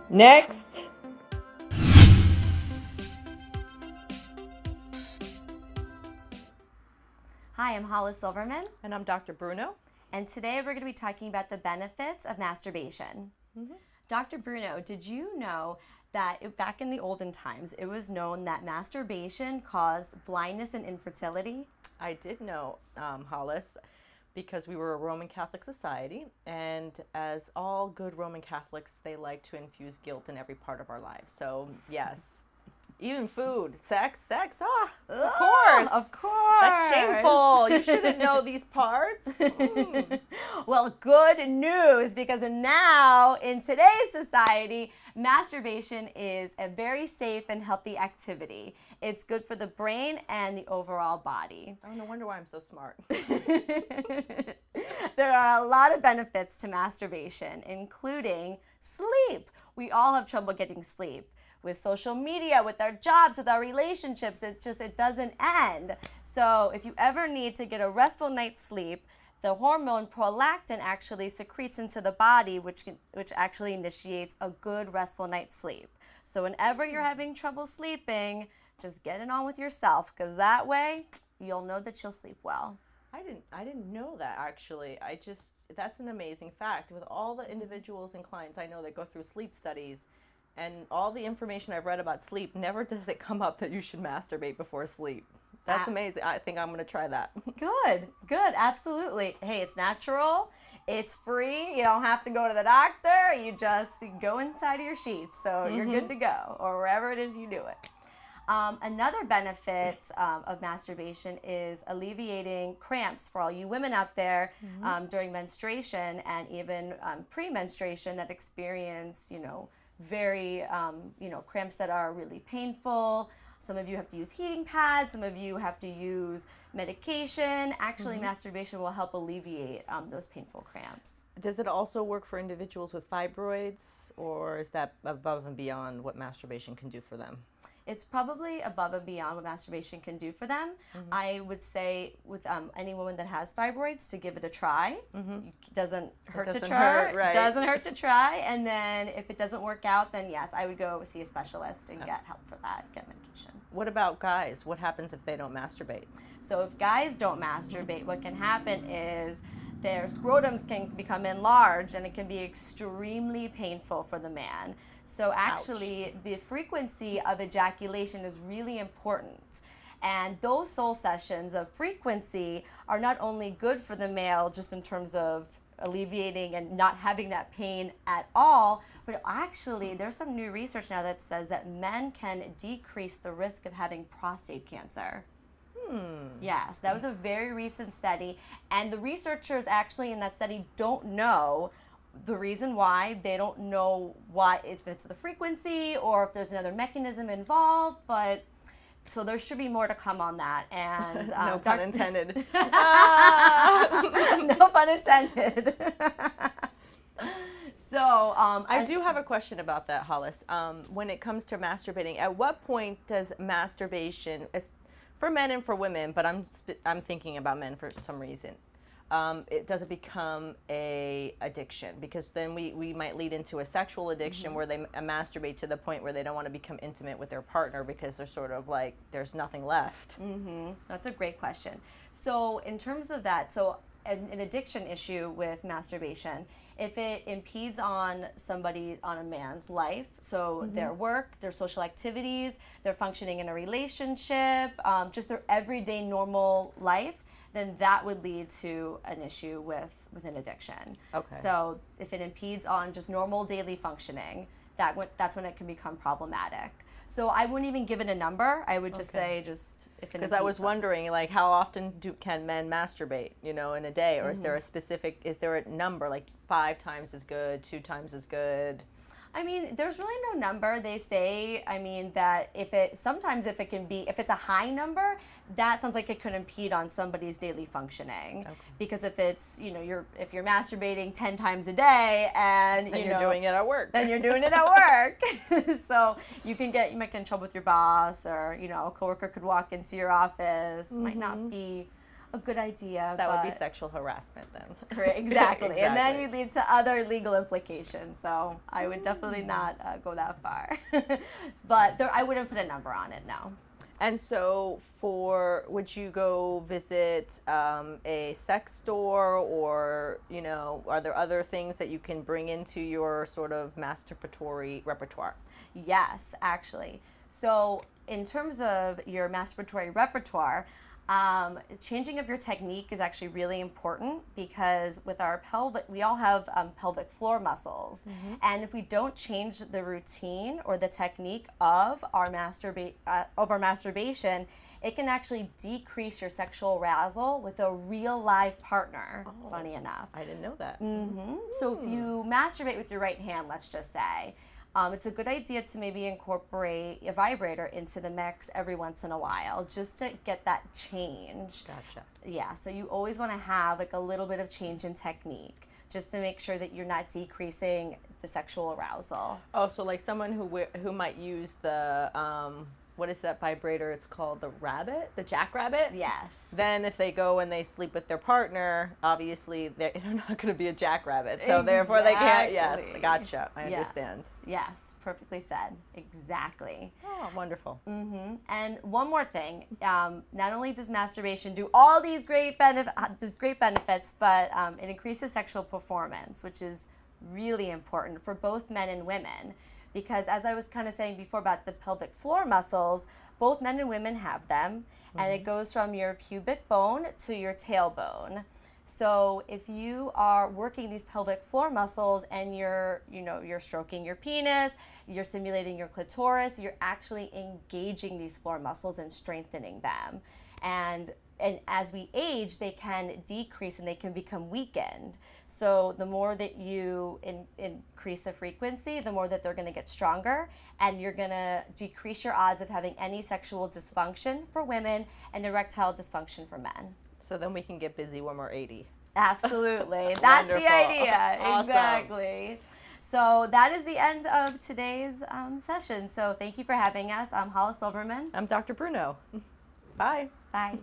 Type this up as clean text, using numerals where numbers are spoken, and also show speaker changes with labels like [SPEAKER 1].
[SPEAKER 1] Next.
[SPEAKER 2] Hi, I'm Hollis Silverman,
[SPEAKER 1] And I'm Dr. Bruno.
[SPEAKER 2] and today we're going to be talking about the benefits of masturbation. Dr. Bruno, did you know that back in the olden times, it was known that masturbation caused blindness and infertility?
[SPEAKER 1] I did know, Hollis, because we were a Roman Catholic society, and as all good Roman Catholics, they like to infuse guilt in every part of our lives. So, yes. Even food, sex, of course.
[SPEAKER 2] Of course.
[SPEAKER 1] That's shameful. You shouldn't know these parts.
[SPEAKER 2] Well, good news, because now in today's society, masturbation is a very safe and healthy activity. It's good for the brain and the overall body.
[SPEAKER 1] Oh, no wonder why I'm so smart.
[SPEAKER 2] There are a lot of benefits to masturbation, including sleep. We all have trouble getting sleep. With social media, with our jobs, with our relationships, it doesn't end. So if you ever need to get a restful night's sleep, the hormone prolactin actually secretes into the body, which actually initiates a good restful night's sleep. So whenever you're having trouble sleeping, just get it on with yourself, because that way you'll know that you'll sleep well.
[SPEAKER 1] I didn't know that, actually. That's an amazing fact. With all the individuals and clients I know that go through sleep studies, and all the information I've read about sleep, never does it come up that you should masturbate before sleep. That's amazing. I think I'm going to try that.
[SPEAKER 2] Good, absolutely. Hey, it's natural, it's free, you don't have to go to the doctor, you just go inside of your sheets, so you're good to go, or wherever it is you do it. Another benefit of masturbation is alleviating cramps for all you women out there during menstruation and even pre-menstruation that experience, very, cramps that are really painful. Some of you have to use heating pads. Some of you have to use medication. Actually, masturbation will help alleviate those painful cramps.
[SPEAKER 1] Does it also work for individuals with fibroids, or is that above and beyond what masturbation can do for them?
[SPEAKER 2] It's probably above and beyond what masturbation can do for them. I would say with any woman that has fibroids to give it a try. Doesn't hurt to try.
[SPEAKER 1] Right.
[SPEAKER 2] Doesn't hurt to try. And then if it doesn't work out, then yes, I would go see a specialist and get help for that, get medication.
[SPEAKER 1] What about guys? What happens if they don't masturbate?
[SPEAKER 2] So if guys don't masturbate, what can happen is their scrotums can become enlarged, and it can be extremely painful for the man. So actually, the frequency of ejaculation is really important. And those soul sessions of frequency are not only good for the male just in terms of alleviating and not having that pain at all, but actually there's some new research now that says that men can decrease the risk of having prostate cancer. Yes, that was a very recent study, and the researchers actually in that study don't know the reason why. They don't know why, if it's the frequency or if there's another mechanism involved, but so there should be more to come on that. And
[SPEAKER 1] no pun intended.
[SPEAKER 2] No pun intended. So
[SPEAKER 1] I do have a question about that, Hollis. When it comes to masturbating, at what point does masturbation, for men and for women, but I'm thinking about men for some reason, does it become a addiction? Because then we might lead into a sexual addiction where they masturbate to the point where they don't want to become intimate with their partner because they're sort of like, there's nothing left.
[SPEAKER 2] That's a great question. So in terms of that, so an addiction issue with masturbation, if it impedes on a man's life, so their work, their social activities, their functioning in a relationship, just their everyday normal life, then that would lead to an issue with an addiction. Okay. So if it impedes on just normal daily functioning, that's when it can become problematic. So I wouldn't even give it a number. I would just say just if it.
[SPEAKER 1] Because I was wondering, like, how often can men masturbate, in a day, or is there a number, like 5 times as good, 2 times as good?
[SPEAKER 2] I mean, there's really no number. They say, I mean, that if it's a high number, that sounds like it could impede on somebody's daily functioning.
[SPEAKER 1] Okay.
[SPEAKER 2] Because if it's, if you're masturbating 10 times a day and
[SPEAKER 1] Then you're doing it at work.
[SPEAKER 2] then you're doing it at work. So you might get in trouble with your boss, or, a coworker could walk into your office. Might not be a good idea.
[SPEAKER 1] That would be sexual harassment then.
[SPEAKER 2] Correct, exactly.
[SPEAKER 1] Exactly.
[SPEAKER 2] And then you lead to other legal implications. So I would definitely not go that far. But I wouldn't put a number on it, no.
[SPEAKER 1] And so would you go visit a sex store, or, are there other things that you can bring into your sort of masturbatory repertoire?
[SPEAKER 2] Yes, actually. So in terms of your masturbatory repertoire, changing of your technique is actually really important, because with our we all have pelvic floor muscles. And if we don't change the routine or the technique of our masturbation, it can actually decrease your sexual arousal with a real live partner, funny enough.
[SPEAKER 1] I didn't know that.
[SPEAKER 2] So if you masturbate with your right hand, let's just say, it's a good idea to maybe incorporate a vibrator into the mix every once in a while, just to get that change.
[SPEAKER 1] Gotcha.
[SPEAKER 2] Yeah, so you always want to have like a little bit of change in technique, just to make sure that you're not decreasing the sexual arousal.
[SPEAKER 1] Oh, so like someone who might use the what is that vibrator? It's called the jackrabbit?
[SPEAKER 2] Yes.
[SPEAKER 1] Then if they go and they sleep with their partner, obviously they're not going to be a jackrabbit. So therefore they can't, yes, gotcha, I understand.
[SPEAKER 2] Yes, perfectly said, exactly.
[SPEAKER 1] Oh, wonderful.
[SPEAKER 2] And one more thing, not only does masturbation do all these great benefits, but it increases sexual performance, which is really important for both men and women. Because as I was kind of saying before about the pelvic floor muscles, both men and women have them, and it goes from your pubic bone to your tailbone. So if you are working these pelvic floor muscles and you're stroking your penis, you're stimulating your clitoris, you're actually engaging these floor muscles and strengthening them. And as we age, they can decrease and they can become weakened. So the more that you increase the frequency, the more that they're going to get stronger, and you're going to decrease your odds of having any sexual dysfunction for women and erectile dysfunction for men.
[SPEAKER 1] So then we can get busy when we're 80.
[SPEAKER 2] Absolutely. That's
[SPEAKER 1] Wonderful.
[SPEAKER 2] the idea.
[SPEAKER 1] Awesome.
[SPEAKER 2] Exactly. So that is the end of today's session. So thank you for having us. I'm Hollis Silverman.
[SPEAKER 1] I'm Dr. Bruno. Bye.
[SPEAKER 2] Bye.